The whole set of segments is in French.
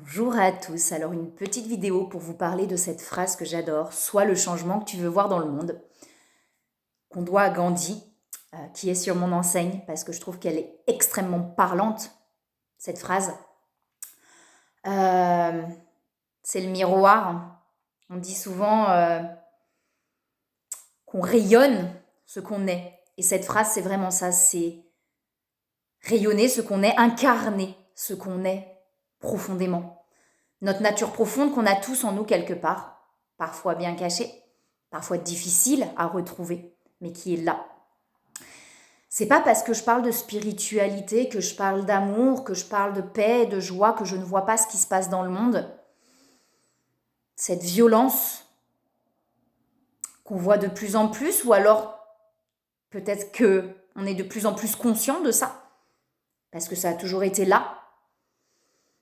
Bonjour à tous, alors une petite vidéo pour vous parler de cette phrase que j'adore, sois le changement que tu veux voir dans le monde, qu'on doit à Gandhi, qui est sur mon enseigne, parce que je trouve qu'elle est extrêmement parlante, cette phrase. C'est le miroir, on dit souvent qu'on rayonne ce qu'on est, et cette phrase c'est vraiment ça, c'est rayonner ce qu'on est, incarner ce qu'on est profondément. Notre nature profonde qu'on a tous en nous quelque part, parfois bien cachée, parfois difficile à retrouver, mais qui est là. C'est pas parce que je parle de spiritualité, que je parle d'amour, que je parle de paix, de joie, que je ne vois pas ce qui se passe dans le monde. Cette violence qu'on voit de plus en plus, ou alors peut-être qu'on est de plus en plus conscient de ça, parce que ça a toujours été là.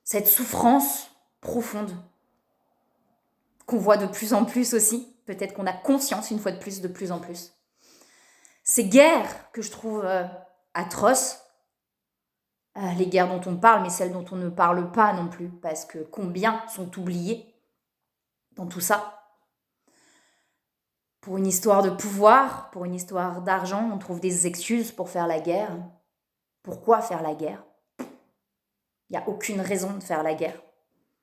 Cette souffrance profonde qu'on voit de plus en plus aussi. Peut-être qu'on a conscience une fois de plus en plus. Ces guerres que je trouve atroces, les guerres dont on parle, mais celles dont on ne parle pas non plus, parce que combien sont oubliées dans tout ça. Pour une histoire de pouvoir, pour une histoire d'argent, on trouve des excuses pour faire la guerre. Pourquoi faire la guerre ? Il n'y a aucune raison de faire la guerre.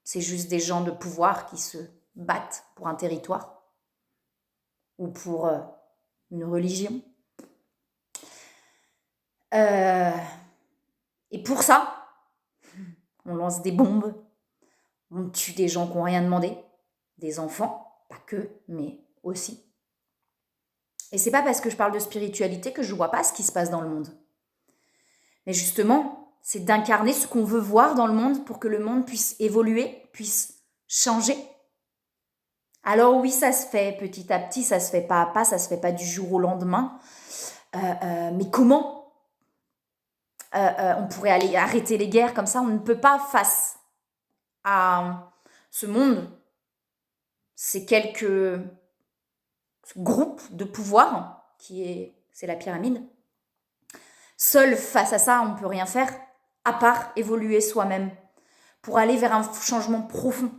C'est juste des gens de pouvoir qui se battent pour un territoire ou pour une religion. Et pour ça, on lance des bombes, on tue des gens qui n'ont rien demandé, des enfants, pas que, mais aussi. Et c'est pas parce que je parle de spiritualité que je ne vois pas ce qui se passe dans le monde. Mais justement, c'est d'incarner ce qu'on veut voir dans le monde pour que le monde puisse évoluer, puisse changer. Alors oui, ça se fait petit à petit, ça se fait pas à pas, ça se fait pas du jour au lendemain. Mais comment on pourrait aller arrêter les guerres comme ça? On ne peut pas face à ce monde, ces quelques groupes de pouvoir, c'est la pyramide. Seul face à ça, on ne peut rien faire, à part évoluer soi-même, pour aller vers un changement profond,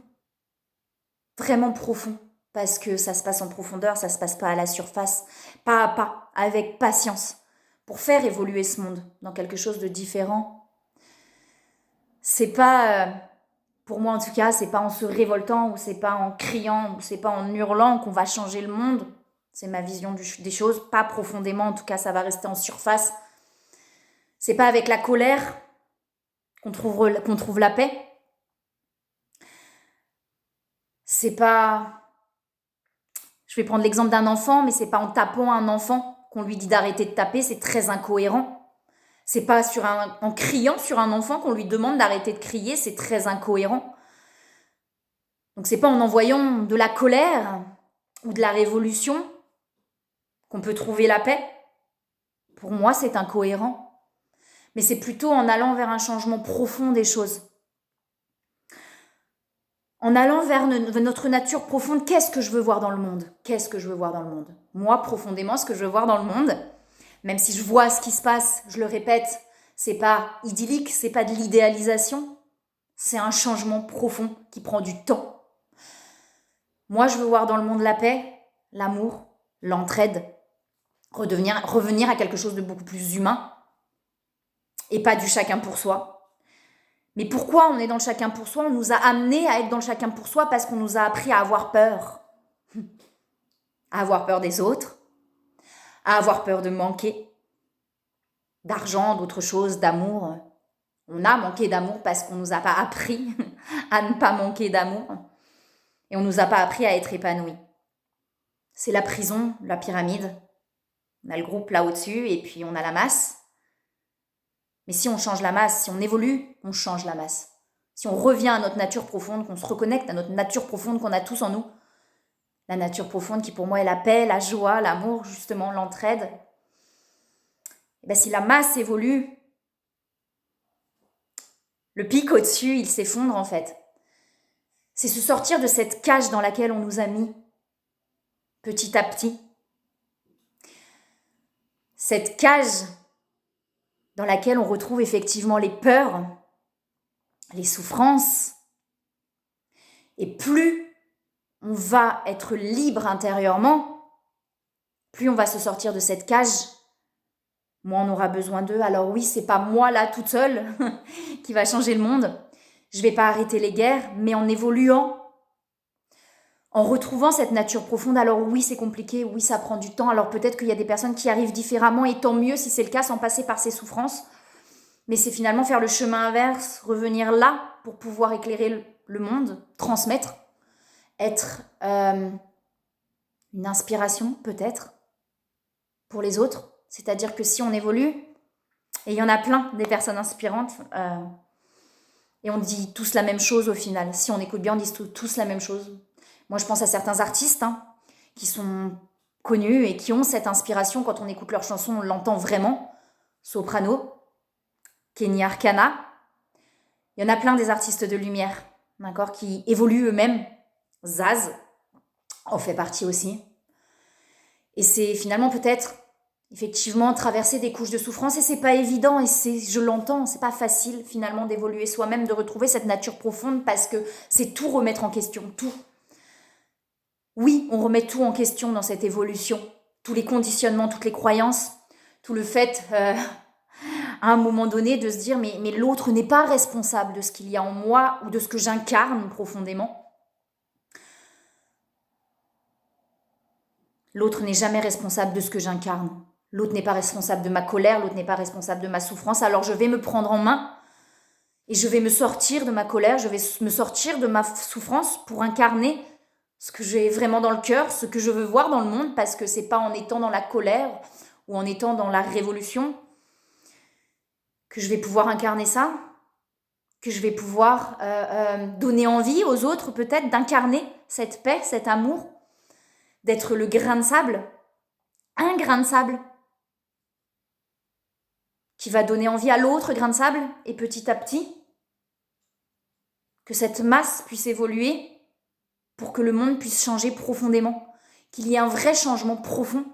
vraiment profond, parce que ça se passe en profondeur, ça se passe pas à la surface, pas à pas, avec patience, pour faire évoluer ce monde dans quelque chose de différent. C'est pas, pour moi en tout cas, c'est pas en se révoltant, ou c'est pas en criant, ou c'est pas en hurlant qu'on va changer le monde. C'est ma vision des choses, pas profondément, en tout cas ça va rester en surface. C'est pas avec la colère qu'on trouve la paix. C'est pas... Je vais prendre l'exemple d'un enfant, mais c'est pas en tapant un enfant qu'on lui dit d'arrêter de taper, c'est très incohérent. C'est pas en criant sur un enfant qu'on lui demande d'arrêter de crier, c'est très incohérent. Donc c'est pas en envoyant de la colère ou de la révolution qu'on peut trouver la paix. Pour moi, c'est incohérent. Mais c'est plutôt en allant vers un changement profond des choses. En allant vers notre nature profonde, qu'est-ce que je veux voir dans le monde ? Qu'est-ce que je veux voir dans le monde ? Moi, profondément, ce que je veux voir dans le monde, même si je vois ce qui se passe, je le répète, c'est pas idyllique, c'est pas de l'idéalisation, c'est un changement profond qui prend du temps. Moi, je veux voir dans le monde la paix, l'amour, l'entraide, revenir à quelque chose de beaucoup plus humain et pas du chacun pour soi. Mais pourquoi on est dans le chacun pour soi ? On nous a amenés à être dans le chacun pour soi parce qu'on nous a appris à avoir peur. À avoir peur des autres, à avoir peur de manquer d'argent, d'autres choses, d'amour. On a manqué d'amour parce qu'on ne nous a pas appris à ne pas manquer d'amour. Et on ne nous a pas appris à être épanouis. C'est la prison, la pyramide. On a le groupe là au-dessus et puis on a la masse. Mais si on change la masse, si on évolue, on change la masse. Si on revient à notre nature profonde, qu'on se reconnecte à notre nature profonde qu'on a tous en nous, la nature profonde qui pour moi est la paix, la joie, l'amour, justement, l'entraide. Et bien, si la masse évolue, le pic au-dessus, il s'effondre en fait. C'est se sortir de cette cage dans laquelle on nous a mis, petit à petit. Cette cage dans laquelle on retrouve effectivement les peurs, les souffrances, Et plus on va être libre intérieurement, plus on va se sortir de cette cage, moins on aura besoin d'eux. Alors oui, c'est pas moi là toute seule qui va changer le monde. Je vais pas arrêter les guerres, mais en évoluant, en retrouvant cette nature profonde. Alors oui, c'est compliqué, oui, ça prend du temps. Alors peut-être qu'il y a des personnes qui arrivent différemment, et tant mieux si c'est le cas, sans passer par ces souffrances. Mais c'est finalement faire le chemin inverse, revenir là pour pouvoir éclairer le monde, transmettre, être une inspiration peut-être pour les autres. C'est-à-dire que si on évolue, et il y en a plein des personnes inspirantes, et on dit tous la même chose au final. Si on écoute bien, on dit tous la même chose. Moi, je pense à certains artistes qui sont connus et qui ont cette inspiration. Quand on écoute leurs chansons, on l'entend vraiment. Soprano, Kenny Arcana. Il y en a plein des artistes de lumière, d'accord, qui évoluent eux-mêmes. Zaz en fait partie aussi. Et c'est finalement peut-être, effectivement, traverser des couches de souffrance. Et c'est pas évident, et je l'entends, c'est pas facile finalement d'évoluer soi-même, de retrouver cette nature profonde, parce que c'est tout remettre en question, tout. Oui, on remet tout en question dans cette évolution. Tous les conditionnements, toutes les croyances, tout le fait, à un moment donné, de se dire mais l'autre n'est pas responsable de ce qu'il y a en moi ou de ce que j'incarne profondément. L'autre n'est jamais responsable de ce que j'incarne. L'autre n'est pas responsable de ma colère, l'autre n'est pas responsable de ma souffrance. Alors je vais me prendre en main et je vais me sortir de ma colère, je vais me sortir de ma souffrance pour incarner ce que j'ai vraiment dans le cœur, ce que je veux voir dans le monde, parce que c'est pas en étant dans la colère ou en étant dans la révolution que je vais pouvoir incarner ça, que je vais pouvoir donner envie aux autres peut-être d'incarner cette paix, cet amour, d'être le grain de sable, un grain de sable qui va donner envie à l'autre grain de sable, et petit à petit, que cette masse puisse évoluer pour que le monde puisse changer profondément, qu'il y ait un vrai changement profond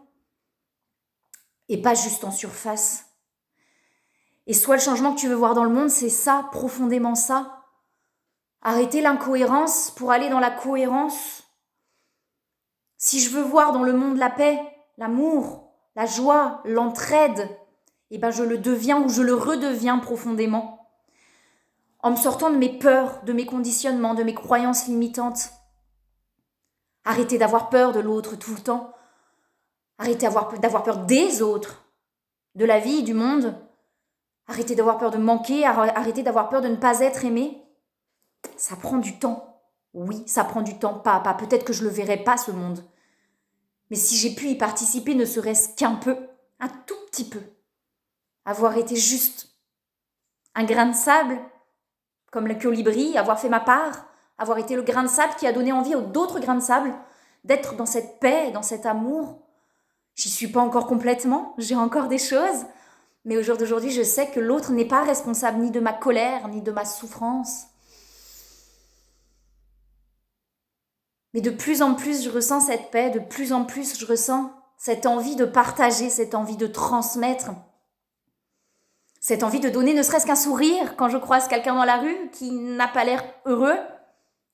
et pas juste en surface. Et soit le changement que tu veux voir dans le monde, c'est ça, profondément ça. Arrêter l'incohérence pour aller dans la cohérence. Si je veux voir dans le monde la paix, l'amour, la joie, l'entraide, eh ben je le deviens ou je le redeviens profondément. En me sortant de mes peurs, de mes conditionnements, de mes croyances limitantes. Arrêtez d'avoir peur de l'autre tout le temps. Arrêtez d'avoir peur des autres, de la vie, du monde. Arrêtez d'avoir peur de manquer, arrêtez d'avoir peur de ne pas être aimé. Ça prend du temps. Oui, ça prend du temps, pas. Peut-être que je ne le verrai pas, ce monde. Mais si j'ai pu y participer, ne serait-ce qu'un peu, un tout petit peu, avoir été juste un grain de sable, comme le colibri, avoir fait ma part, avoir été le grain de sable qui a donné envie aux d'autres grains de sable d'être dans cette paix, dans cet amour. J'y suis pas encore complètement, j'ai encore des choses, mais au jour d'aujourd'hui, je sais que l'autre n'est pas responsable ni de ma colère, ni de ma souffrance. Mais de plus en plus, je ressens cette paix, de plus en plus, je ressens cette envie de partager, cette envie de transmettre, cette envie de donner ne serait-ce qu'un sourire quand je croise quelqu'un dans la rue qui n'a pas l'air heureux,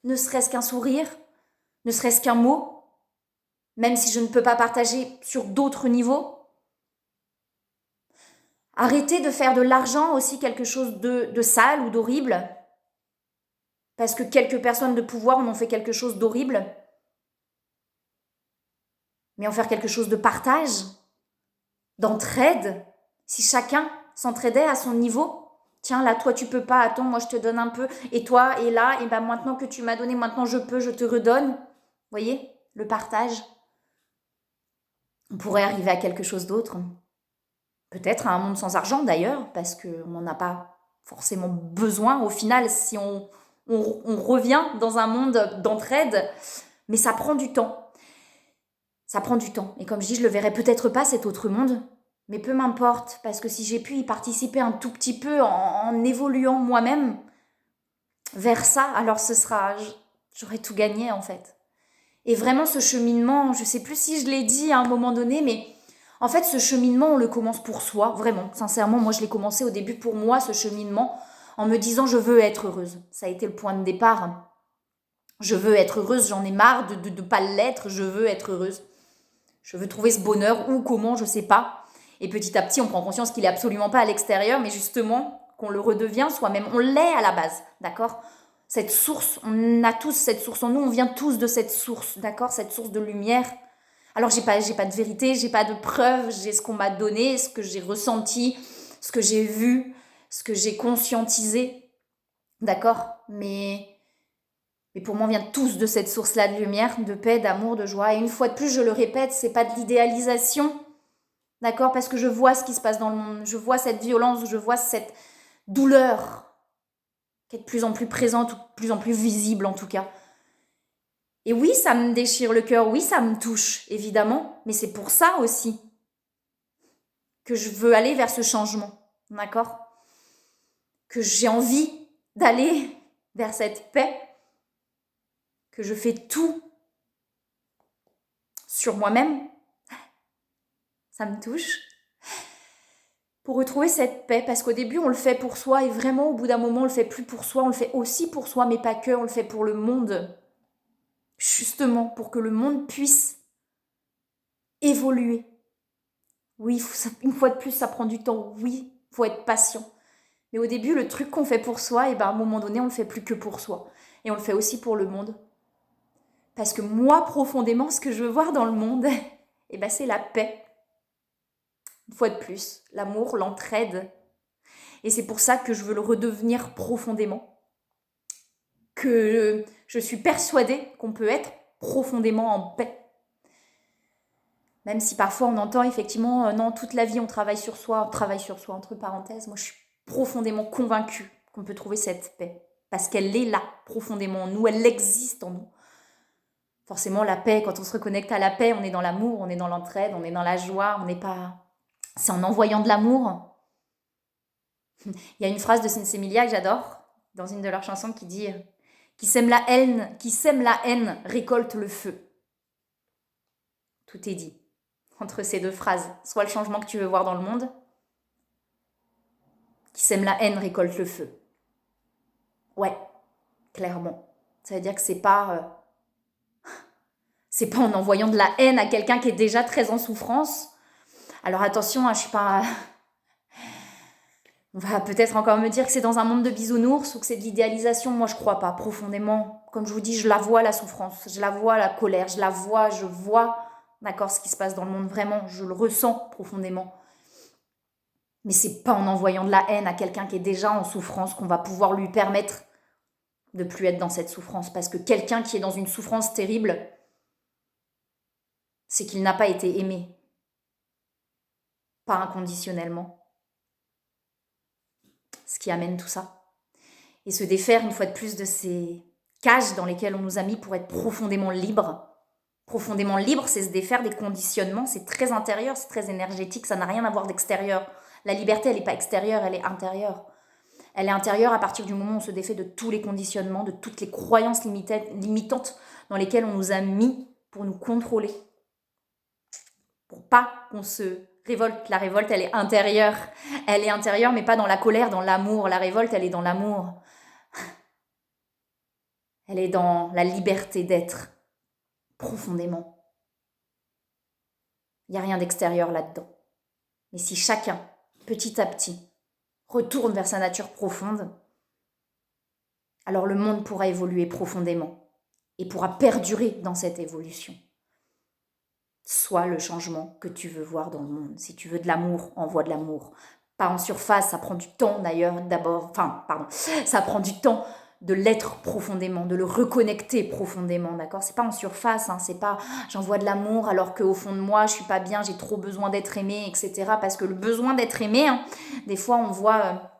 ne serait-ce qu'un sourire, ne serait-ce qu'un mot, même si je ne peux pas partager sur d'autres niveaux. Arrêtez de faire de l'argent aussi quelque chose de sale ou d'horrible, parce que quelques personnes de pouvoir en ont fait quelque chose d'horrible, mais en faire quelque chose de partage, d'entraide, si chacun s'entraidait à son niveau. Tiens, là, toi, tu peux pas, attends, moi, je te donne un peu, et toi, et là, et ben maintenant que tu m'as donné, maintenant je peux, je te redonne. Vous voyez, le partage. On pourrait arriver à quelque chose d'autre. Peut-être à un monde sans argent, d'ailleurs, parce qu'on n'en a pas forcément besoin, au final, si on revient dans un monde d'entraide, mais ça prend du temps. Ça prend du temps. Et comme je dis, je le verrai peut-être pas, cet autre monde, mais peu m'importe, parce que si j'ai pu y participer un tout petit peu en évoluant moi-même vers ça, alors j'aurais tout gagné en fait. Et vraiment ce cheminement, je sais plus si je l'ai dit à un moment donné, mais en fait ce cheminement on le commence pour soi, vraiment, sincèrement, moi je l'ai commencé au début pour moi ce cheminement, en me disant je veux être heureuse. Ça a été le point de départ. Je veux être heureuse, j'en ai marre de pas l'être, je veux être heureuse. Je veux trouver ce bonheur, où, comment, je sais pas. Et petit à petit, on prend conscience qu'il est absolument pas à l'extérieur, mais justement, qu'on le redevient soi-même. On l'est à la base, d'accord? Cette source, on a tous cette source en nous, on vient tous de cette source, d'accord? Cette source de lumière. Alors, j'ai pas de vérité, j'ai pas de preuves, j'ai ce qu'on m'a donné, ce que j'ai ressenti, ce que j'ai vu, ce que j'ai conscientisé, d'accord? Mais pour moi, on vient tous de cette source-là de lumière, de paix, d'amour, de joie. Et une fois de plus, je le répète, c'est pas de l'idéalisation, d'accord? Parce que je vois ce qui se passe dans le monde, je vois cette violence, je vois cette douleur qui est de plus en plus présente, ou de plus en plus visible en tout cas. Et oui, ça me déchire le cœur, oui, ça me touche, évidemment, mais c'est pour ça aussi que je veux aller vers ce changement, d'accord? Que j'ai envie d'aller vers cette paix, que je fais tout sur moi-même, ça me touche, pour retrouver cette paix, parce qu'au début on le fait pour soi et vraiment au bout d'un moment on le fait plus pour soi, on le fait aussi pour soi mais pas que, on le fait pour le monde, justement pour que le monde puisse évoluer. Oui, une fois de plus ça prend du temps, oui, faut être patient. Mais au début le truc qu'on fait pour soi, et ben à un moment donné on le fait plus que pour soi et on le fait aussi pour le monde. Parce que moi profondément ce que je veux voir dans le monde, et ben c'est la paix. Une fois de plus, l'amour, l'entraide. Et c'est pour ça que je veux le redevenir profondément. Que je suis persuadée qu'on peut être profondément en paix. Même si parfois on entend effectivement, non, toute la vie on travaille sur soi, entre parenthèses. Moi je suis profondément convaincue qu'on peut trouver cette paix. Parce qu'elle est là, profondément en nous, elle existe en nous. Forcément la paix, quand on se reconnecte à la paix, on est dans l'amour, on est dans l'entraide, on est dans la joie, on n'est pas... C'est en envoyant de l'amour. Il y a une phrase de Sinsemilia que j'adore, dans une de leurs chansons, qui dit « Qui sème la haine récolte le feu ». Tout est dit entre ces deux phrases. Soit le changement que tu veux voir dans le monde, qui sème la haine récolte le feu. Ouais, clairement. Ça veut dire que c'est pas en envoyant de la haine à quelqu'un qui est déjà très en souffrance. Alors attention, je suis pas... On va peut-être encore me dire que c'est dans un monde de bisounours ou que c'est de l'idéalisation. Moi, je crois pas, profondément. Comme je vous dis, je la vois, la souffrance. Je la vois, la colère. Je vois, d'accord, ce qui se passe dans le monde. Vraiment, je le ressens profondément. Mais c'est pas en envoyant de la haine à quelqu'un qui est déjà en souffrance qu'on va pouvoir lui permettre de plus être dans cette souffrance. Parce que quelqu'un qui est dans une souffrance terrible, c'est qu'il n'a pas été aimé. Pas inconditionnellement. Ce qui amène tout ça. Et se défaire une fois de plus de ces cages dans lesquelles on nous a mis pour être profondément libre. Profondément libre, c'est se défaire des conditionnements, c'est très intérieur, c'est très énergétique, ça n'a rien à voir d'extérieur. La liberté, elle n'est pas extérieure, elle est intérieure. Elle est intérieure à partir du moment où on se défait de tous les conditionnements, de toutes les croyances limitantes dans lesquelles on nous a mis pour nous contrôler. Pour pas qu'on se révolte. La révolte, elle est intérieure. Elle est intérieure, mais pas dans la colère, dans l'amour. La révolte, elle est dans l'amour. Elle est dans la liberté d'être, profondément. Il n'y a rien d'extérieur là-dedans. Mais si chacun, petit à petit, retourne vers sa nature profonde, alors le monde pourra évoluer profondément et pourra perdurer dans cette évolution. Sois le changement que tu veux voir dans le monde. Si tu veux de l'amour, envoie de l'amour. Pas en surface, ça prend du temps d'ailleurs, ça prend du temps de l'être profondément, de le reconnecter profondément, d'accord? C'est pas en surface, c'est pas j'envoie de l'amour alors qu'au fond de moi je suis pas bien, j'ai trop besoin d'être aimé, etc. Parce que le besoin d'être aimé, des fois on voit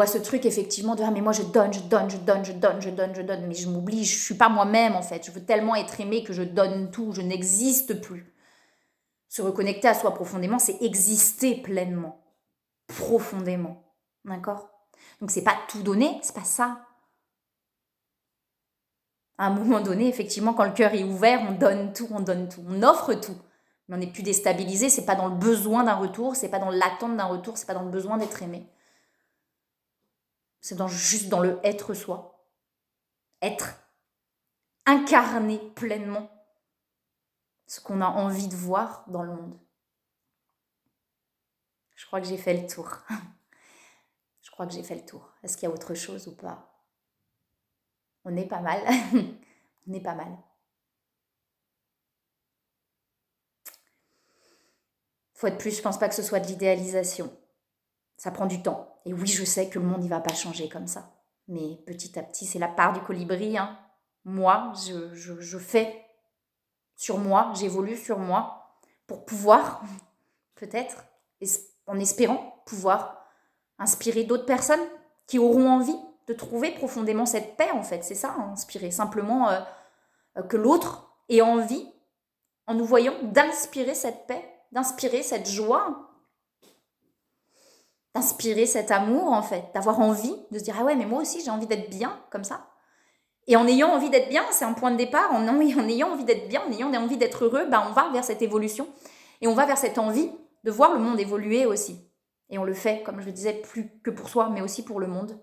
ce truc effectivement de mais moi je donne, mais je m'oublie, je suis pas moi-même en fait, je veux tellement être aimé que je donne tout, je n'existe plus. Se reconnecter à soi profondément, c'est exister pleinement, profondément, d'accord? Donc c'est pas tout donner, c'est pas ça. À un moment donné, effectivement, quand le cœur est ouvert, on donne tout, on offre tout. Mais on n'est plus déstabilisé, c'est pas dans le besoin d'un retour, c'est pas dans l'attente d'un retour, c'est pas dans le besoin d'être aimé. C'est juste dans le être soi. être, incarner pleinement ce qu'on a envie de voir dans le monde. Je crois que j'ai fait le tour. Je crois que j'ai fait le tour. Est-ce qu'il y a autre chose ou pas? On est pas mal. On est pas mal. Faut être plus, je pense pas que ce soit de l'idéalisation. Ça prend du temps. Et oui, je sais que le monde, il va pas changer comme ça. Mais petit à petit, c'est la part du colibri. Hein. Moi, je fais sur moi, j'évolue sur moi pour pouvoir, peut-être, en espérant pouvoir inspirer d'autres personnes qui auront envie de trouver profondément cette paix, en fait. C'est ça, hein, inspirer. Simplement que l'autre ait envie, en nous voyant, d'inspirer cette paix, d'inspirer cette joie, d'inspirer cet amour, en fait, d'avoir envie de se dire « Ah ouais, mais moi aussi, j'ai envie d'être bien, comme ça. » Et en ayant envie d'être bien, c'est un point de départ, en ayant envie d'être bien, en ayant envie d'être heureux, on va vers cette évolution. Et on va vers cette envie de voir le monde évoluer aussi. Et on le fait, comme je le disais, plus que pour soi, mais aussi pour le monde.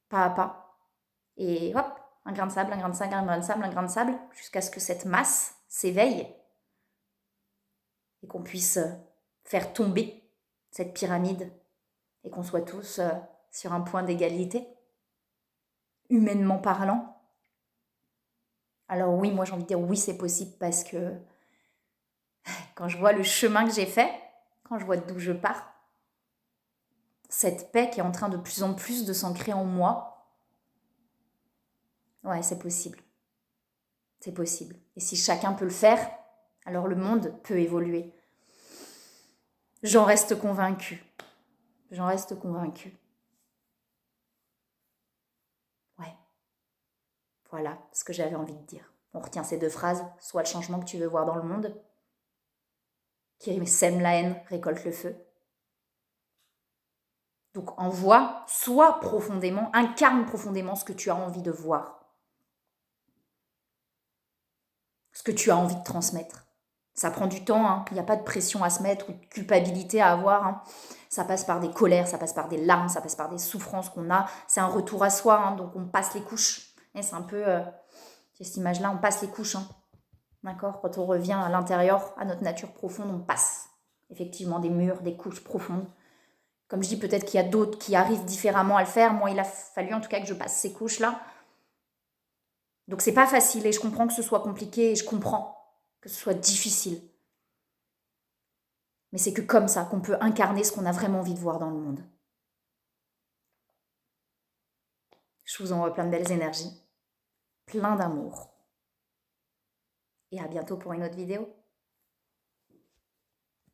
Pas à pas. Et hop, un grain de sable, un grain de sable, un grain de sable, un grain de sable, jusqu'à ce que cette masse s'éveille et qu'on puisse faire tomber cette pyramide et qu'on soit tous sur un point d'égalité, humainement parlant. Alors oui, moi j'ai envie de dire oui, c'est possible parce que quand je vois le chemin que j'ai fait, quand je vois d'où je pars, cette paix qui est en train de plus en plus de s'ancrer en moi, ouais, c'est possible. C'est possible. Et si chacun peut le faire, alors le monde peut évoluer. J'en reste convaincue. J'en reste convaincue. Ouais. Voilà ce que j'avais envie de dire. On retient ces 2 phrases. Soit le changement que tu veux voir dans le monde, qui sème la haine, récolte le feu. Donc envoie, sois profondément, incarne profondément ce que tu as envie de voir. Ce que tu as envie de transmettre. Ça prend du temps, hein. Il n'y a pas de pression à se mettre ou de culpabilité à avoir. Hein. Ça passe par des colères, ça passe par des larmes, ça passe par des souffrances qu'on a. C'est un retour à soi, hein, donc on passe les couches. Et c'est un peu, cette image-là, on passe les couches. Hein. D'accord ? Quand on revient à l'intérieur, à notre nature profonde, on passe effectivement des murs, des couches profondes. Comme je dis, peut-être qu'il y a d'autres qui arrivent différemment à le faire. Moi, il a fallu en tout cas que je passe ces couches-là. Donc c'est pas facile et je comprends que ce soit compliqué et je comprends que ce soit difficile. Mais c'est que comme ça qu'on peut incarner ce qu'on a vraiment envie de voir dans le monde. Je vous envoie plein de belles énergies, plein d'amour. Et à bientôt pour une autre vidéo.